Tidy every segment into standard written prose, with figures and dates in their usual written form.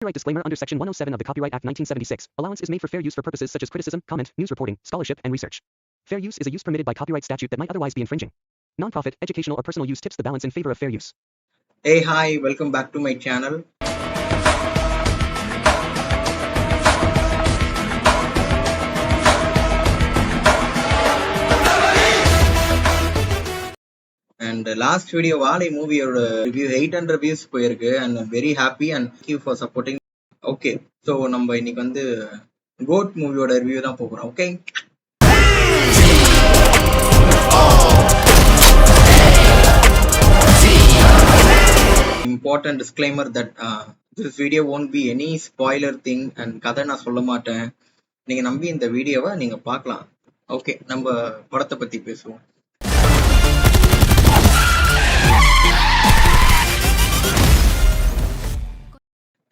Copyright disclaimer under Section 107 of the Copyright Act 1976. Allowance is made for fair use for purposes such as criticism, comment, news reporting, scholarship, and research. Fair use is a use permitted by copyright statute that might otherwise be infringing. Non-profit, educational, or personal use tips the balance in favor of fair use. Hey, hi, welcome back to my channel. And last video, Vali movie review 800 views போயிருக்கு and I'm very happy and thank you for supporting. Okay, so நம்ம இன்னைக்கு வந்து code மூவியோட review தான் போறோம். Okay, important disclaimer that this video won't be any spoiler thing and கதை நான் சொல்ல மாட்டேன். நீங்க நம்பி இந்த வீடியோவை நீங்க பார்க்கலாம். ஓகே, நம்ம படத்தை பத்தி பேசுவோம்.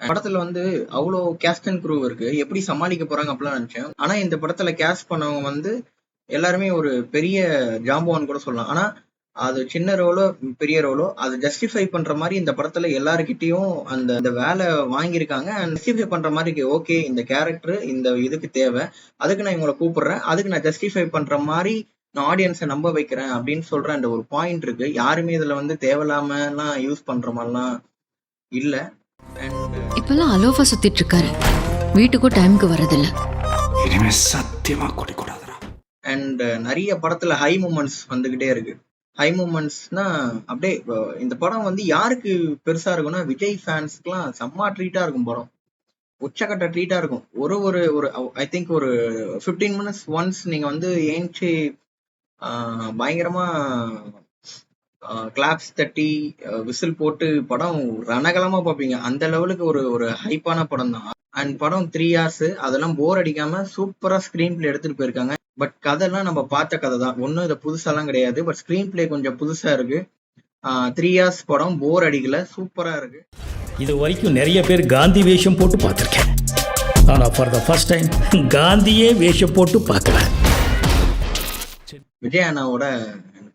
படத்துல வந்து அவ்வளோ கேஸ்ட் அண்ட் க்ரூ இருக்கு, எப்படி சமாளிக்க போறாங்க அப்படிலாம் நினைச்சேன். ஆனா இந்த படத்துல கேஸ்ட் பண்ணவங்க வந்து எல்லாருமே ஒரு பெரிய ஜாம்பவான் கூட சொல்லலாம். ஆனா அது சின்ன ரோலோ பெரிய ரோலோ அது ஜஸ்டிஃபை பண்ற மாதிரி இந்த படத்துல எல்லாருக்கிட்டையும் அந்த வேலை வாங்கியிருக்காங்க. ஜஸ்டிஃபை பண்ற மாதிரி ஓகே, இந்த கேரக்டர் இந்த இதுக்கு தேவை, அதுக்கு நான் இவங்களை கூப்பிடுறேன், அதுக்கு நான் ஜஸ்டிஃபை பண்ற மாதிரி நான் ஆடியன்ஸை நம்ப வைக்கிறேன் அப்படின்னு சொல்ற அந்த ஒரு பாயிண்ட் இருக்கு. யாருமே இதுல வந்து தேவையில்லாமலாம் யூஸ் பண்ற மாதிரிலாம் இல்ல. இப்பெல்லாம் அலோஃபா சுத்திட்டு இருக்காரு, வீட்டுக்கும் டைமுக்கு வரதில்ல. இனிமே சத்தியமா குடிக்கூடாதுடா. அண்ட் நிறைய படத்துல ஹை மூமெண்ட்ஸ் வந்துகிட்டே இருக்கு. ஹை மூமெண்ட்ஸ்னா அப்படியே இந்த படம் வந்து யாருக்கு பெருசா இருக்கும்னா விஜய் ஃபேன்ஸ்க்குலாம் செம்ம ட்ரீட்டா இருக்கும். படம் உச்சக்கட்ட ட்ரீட்டா இருக்கும். ஒரு ஒரு ஒரு ஐ திங்க் ஒரு 15 minutes ஒன்ஸ் நீங்க வந்து ஏஞ்சி பயங்கரமா கிளாப்ஸ் தட்டி விசில் போட்டு படம் ரணகலமா பார்ப்பீங்க. அந்த லெவலுக்கு ஒரு ஒரு ஹைப்பான படம் தான். அண்ட் படம் 3 hours, அதெல்லாம் போர் அடிக்காம சூப்பரா ஸ்கிரீன் பிளே எடுத்துட்டு போயிருக்காங்க. பட் கதைலாம் நம்ம பார்த்த கதை தான், ஒன்றும் இதை புதுசாலாம் கிடையாது. பட் ஸ்கிரீன் பிளே கொஞ்சம் புதுசா இருக்கு. 3 hours படம் போர் அடிக்கல, சூப்பரா இருக்கு. இது வரைக்கும் நிறைய பேர் காந்தி வேஷம் போட்டு பார்த்துருக்கேன், ஆனால் ஃபார் த ஃபர்ஸ்ட் டைம் காந்தியே வேஷம் போட்டு பார்க்கல. விஜய் அண்ணாவோட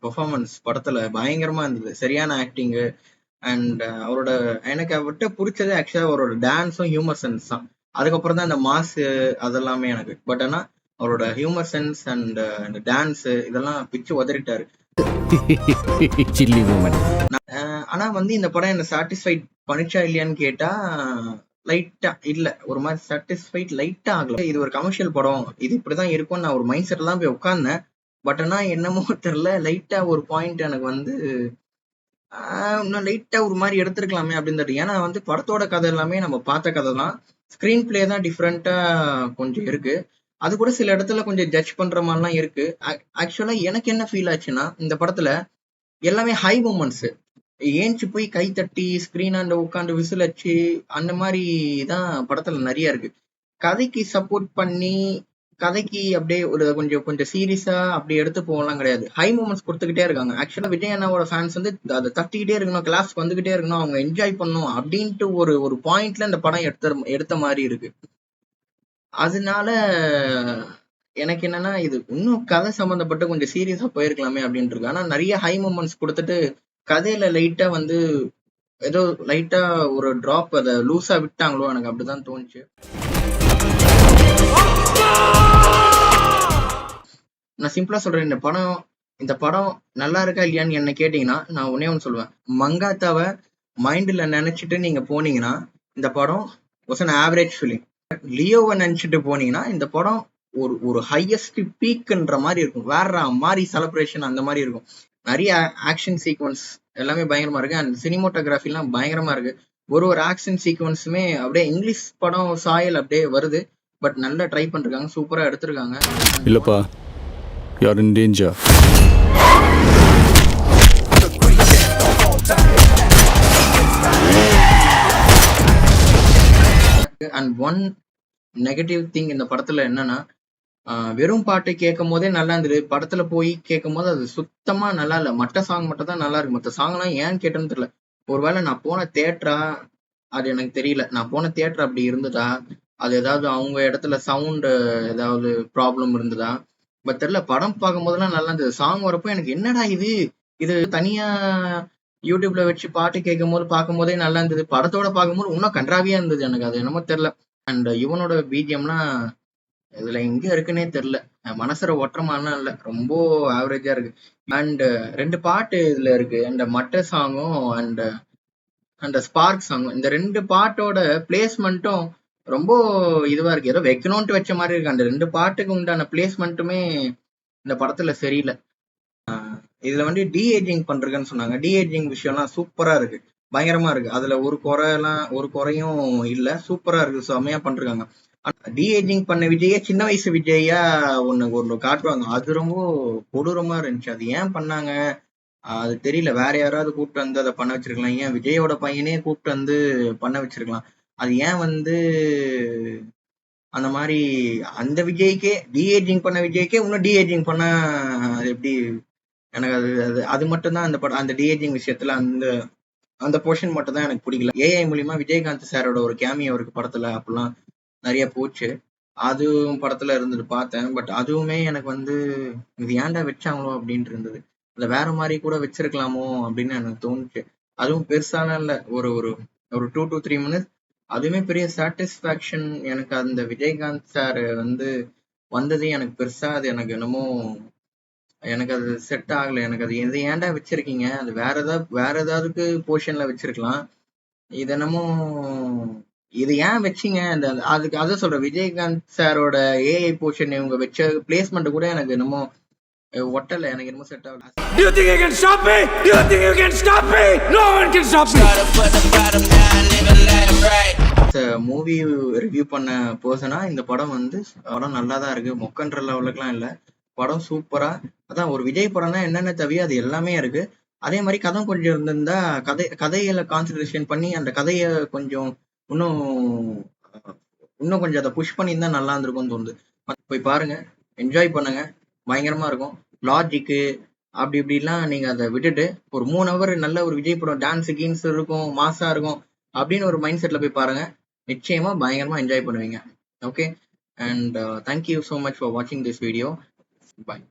பெர்ஃபார்மன்ஸ் படத்துல பயங்கரமா இருந்தது, சரியான ஆக்டிங்கு. அண்ட் அவரோட எனக்கு அவர்கிட்ட பிடிச்சது ஆக்சுவலா அவரோட டான்ஸும் ஹியூமர் சென்ஸ் தான். அதுக்கப்புறம் தான் இந்த மாஸ் அதெல்லாமே எனக்கு. பட் ஆனா அவரோட ஹியூமர் சென்ஸ் அண்ட் அந்த டான்ஸ் இதெல்லாம் பிச்சு உதறிட்டாரு. ஆனா வந்து இந்த படம் என்ன சாட்டிஸ்ஃபைட் பண்ணிச்சா இல்லையான்னு கேட்டா லைட்டா இல்ல, ஒரு மாதிரி சாட்டிஸ்ஃபைட் லைட்டா ஆகல. இது ஒரு கமர்ஷியல் படம், இது இப்படிதான் இருக்கும்னு நான் ஒரு மைண்ட் செட்ல தான் போய் உட்கார்ந்தேன். பட் ஆனா என்னமோ தெரியல, லைட்டா ஒரு பாயிண்ட் எனக்கு வந்து இன்னும் லைட்டா ஒரு மாதிரி எடுத்துருக்கலாமே அப்படின்னு. ஏன்னா வந்து படத்தோட கதை எல்லாமே நம்ம பார்த்த கதை தான், ஸ்கிரீன் பிளே தான் டிஃப்ரெண்டா கொஞ்சம் இருக்கு. அது கூட சில இடத்துல கொஞ்சம் ஜட்ஜ் பண்ற மாதிரிலாம் இருக்கு. ஆக்சுவலா எனக்கு என்ன ஃபீல் ஆச்சுன்னா, இந்த படத்துல எல்லாமே ஹை மூமெண்ட்ஸ், ஏஞ்சி போய் கை தட்டி ஸ்கிரீனாண்ட உட்காந்து விசில் அச்சு அந்த மாதிரி தான் படத்துல நிறைய இருக்கு. கதைக்கு சப்போர்ட் பண்ணி கதைக்கு அப்படியே ஒரு கொஞ்சம் கொஞ்சம் சீரியஸா அப்படி எடுத்து போகலாம் கிடையாது. ஹை மூமெண்ட்ஸ் கொடுத்துக்கிட்டே இருக்காங்க. ஆக்சுவலா விஜய் அண்ணாவோட ஃபேன்ஸ் வந்து அதை தட்டிக்கிட்டே இருக்கணும், கிளாஸ் வந்துகிட்டே இருக்கணும், அவங்க என்ஜாய் பண்ணணும் அப்படின்ட்டு ஒரு ஒரு பாயிண்ட்ல இந்த படம் எடுத்த மாதிரி இருக்கு. அதனால எனக்கு என்னன்னா, இது இன்னும் கதை சம்பந்தப்பட்டு கொஞ்சம் சீரியஸா போயிருக்கலாமே அப்படின்ட்டு இருக்கு. ஆனா நிறைய ஹை மூமெண்ட்ஸ் கொடுத்துட்டு கதையில லைட்டா வந்து ஏதோ லைட்டா ஒரு டிராப் அதை லூஸா விட்டாங்களோ, எனக்கு அப்படிதான் தோணுச்சு. நான் சிம்பிளா சொல்றேன், இந்த படம் நல்லா இருக்கா இல்லையான்னு என்ன கேட்டீங்கன்னா நான் ஒன்னே ஒன்று சொல்லுவேன். மங்காத்தாவை மைண்ட்ல நினைச்சிட்டு நீங்க போனீங்கன்னா இந்த படம் வாஸ் an ஆவரேஜ் ஃபிலிம். லியோவை நினைச்சிட்டு போனீங்கன்னா இந்த படம் ஒரு ஒரு ஹையஸ்ட் பீக்ன்ற மாதிரி இருக்கும், வேற மாதிரி செலிப்ரேஷன் அந்த மாதிரி இருக்கும். நிறைய ஆக்ஷன் சீக்வன்ஸ் எல்லாமே பயங்கரமா இருக்கு. அண்ட் சினிமோட்டோகிராஃபிலாம் பயங்கரமா இருக்கு. ஒரு ஒரு ஆக்ஷன் சீக்வன்ஸுமே அப்படியே இங்கிலீஷ் படம் சாயல் அப்படியே வருது. பட் நல்லா ட்ரை பண்ணிருக்காங்க, சூப்பரா எடுத்திருக்காங்க. இல்லப்பா, you are in danger. And one negative thing இந்த படத்துல என்னன்னா, வெறும் பாட்டு கேட்கும் போதே நல்லா இருந்தது, படத்துல போய் கேட்கும் போது அது சுத்தமா நல்லா இல்ல. மற்ற சாங் மட்டும் தான் நல்லா இருக்கு, மற்ற சாங்லாம் ஏன்னு கேட்டேன்னு தெரியல. ஒருவேளை நான் போன தியேட்டரா அது எனக்கு தெரியல. நான் போன தியேட்டர் அப்படி இருந்ததா, அது ஏதாவது அவங்க இடத்துல சவுண்ட் ஏதாவது ப்ராப்ளம் இருந்ததா பட் தெரியல. படம் பார்க்கும் போதெல்லாம் நல்லா இருந்தது. சாங் வரப்போ எனக்கு என்னடா இது தனியா யூடியூப்ல வச்சு பாட்டு கேட்கும்போது பார்க்கும்போதே நல்லா இருந்தது. படத்தோட பார்க்கும்போது இன்னும் கன்றாவியா இருந்தது எனக்கு. அது என்னமோ தெரியல. அண்ட் இவனோட பிஜிஎம்லாம் இதுல எங்க இருக்குன்னே தெரியல. மனசுல ஒட்டுறமாலாம் இல்ல. ரொம்ப ஆவரேஜா இருக்கு. அண்ட் 2 பாட்டு இதுல இருக்கு. அந்த மட்ட சாங்கும் அண்ட் அந்த ஸ்பார்க் சாங்கும். இந்த 2 பாட்டோட பிளேஸ்மெண்ட்டும் ரொம்ப இதுவா இருக்கு. ஏதோ வைக்கணும்ட்டு வச்ச மாதிரி இருக்கு. அந்த 2 பாட்டுக்கு உண்டான பிளேஸ்மெண்ட்டுமே இந்த படத்துல சரியில்லை. இதுல வந்து டிஏஜிங் பண்றதுன்னு சொன்னாங்க. டிஏஜிங் விஷயம்லாம் சூப்பரா இருக்கு. பயங்கரமா இருக்கு. அதுல ஒரு குறையும் இல்ல. சூப்பரா இருக்கு. செம்மையா பண்றாங்க. டிஏஜிங் பண்ண விஜயே சின்ன வயசு விஜயா ஒண்ணு காட்டுவாங்க. அது ரொம்ப கொடூரமா இருந்துச்சு. அது ஏன் பண்ணாங்க அது தெரியல. வேற யாராவது கூப்பிட்டு வந்து அதை பண்ண வச்சிருக்கலாம். ஏன் விஜயோட பையனே கூப்பிட்டு வந்து பண்ண வச்சிருக்கலாம். அது ஏன் வந்து அந்த மாதிரி அந்த விஜய்க்கே டிஏஜிங் பண்ண விஜய்க்கே இன்னும் டிஏஜிங் பண்ண அது எப்படி? எனக்கு அது அது அது மட்டும் தான் அந்த படம். அந்த டிஏஜிங் விஷயத்துல அந்த அந்த போர்ஷன் மட்டும் தான் எனக்கு பிடிக்கல. ஏஐ மூலியமா விஜயகாந்த் சாரோட ஒரு கேமியோ இருக்கு படத்துல. அப்படிலாம் நிறைய போச்சு. அதுவும் படத்துல இருந்தது பார்த்தேன். பட் அதுவுமே எனக்கு வந்து இது ஏன்டா வச்சாங்களோ அப்படின்ட்டு இருந்தது. இல்ல வேற மாதிரி கூட வச்சிருக்கலாமோ அப்படின்னு எனக்கு தோணுச்சு. அதுவும் பெருசாலாம் இல்ல. ஒரு ஒரு ஒரு 2 to 3 மினிட்ஸ். அதுவுமே பெரிய சாட்டிஸ்ஃபேக்ஷன் எனக்கு. அந்த விஜயகாந்த் சார் வந்து வந்தது எனக்கு பெருசா அது எனக்கு என்னமோ எனக்கு அது செட் ஆகல. எனக்கு அது எது ஏன்டா வச்சிருக்கீங்க? அது வேற ஏதாவதுக்கு போர்ஷன்ல வச்சிருக்கலாம். இது என்னமோ இது ஏன் வச்சீங்க? அந்த அதுக்கு அதான் சொல்றேன். விஜயகாந்த் சாரோட ஏஐ போர்ஷன் இவங்க வச்ச பிளேஸ்மெண்ட் கூட எனக்கு என்னமோ ஒட்டல. எனக்கு என்னமோ செட் ஆகல. Do you think you can stop me? Do you think you can stop me? No one can stop me. Movie review பண்ண பர்சனா இந்த படம் வந்து படம் நல்லா தான் இருக்கு. மொக்கன்ற லெவலுக்குலாம் இல்ல. படம் சூப்பரா. அதான் ஒரு விஜய் படம்னா என்னென்ன தேவையோ அது எல்லாமே இருக்கு. அதே மாதிரி கதை கொஞ்சம் இருந்திருந்தா கதையில கான்சென்ட்ரேஷன் பண்ணி அந்த கதையை கொஞ்சம் இன்னும் இன்னும் கொஞ்சம் அதை புஷ் பண்ணியிருந்தா நல்லா இருந்திருக்கும்னு தோணுது. போய் பாருங்க, என்ஜாய் பண்ணுங்க. பயங்கரமா இருக்கும். லாஜிக்கு அப்படி இப்படிலாம் நீங்க அதை விட்டுட்டு ஒரு 3 ஹவர் நல்ல ஒரு விஜய் படம் டான்ஸ் கீன்ஸ் இருக்கும், மாசா இருக்கும் அப்படின்னு ஒரு மைண்ட் செட்ல போய் பாருங்க. நிச்சயமா பயங்கரமா என்ஜாய் பண்ணுவீங்க. Okay, and thank you so much for வாட்சிங் திஸ் வீடியோ. பாய்.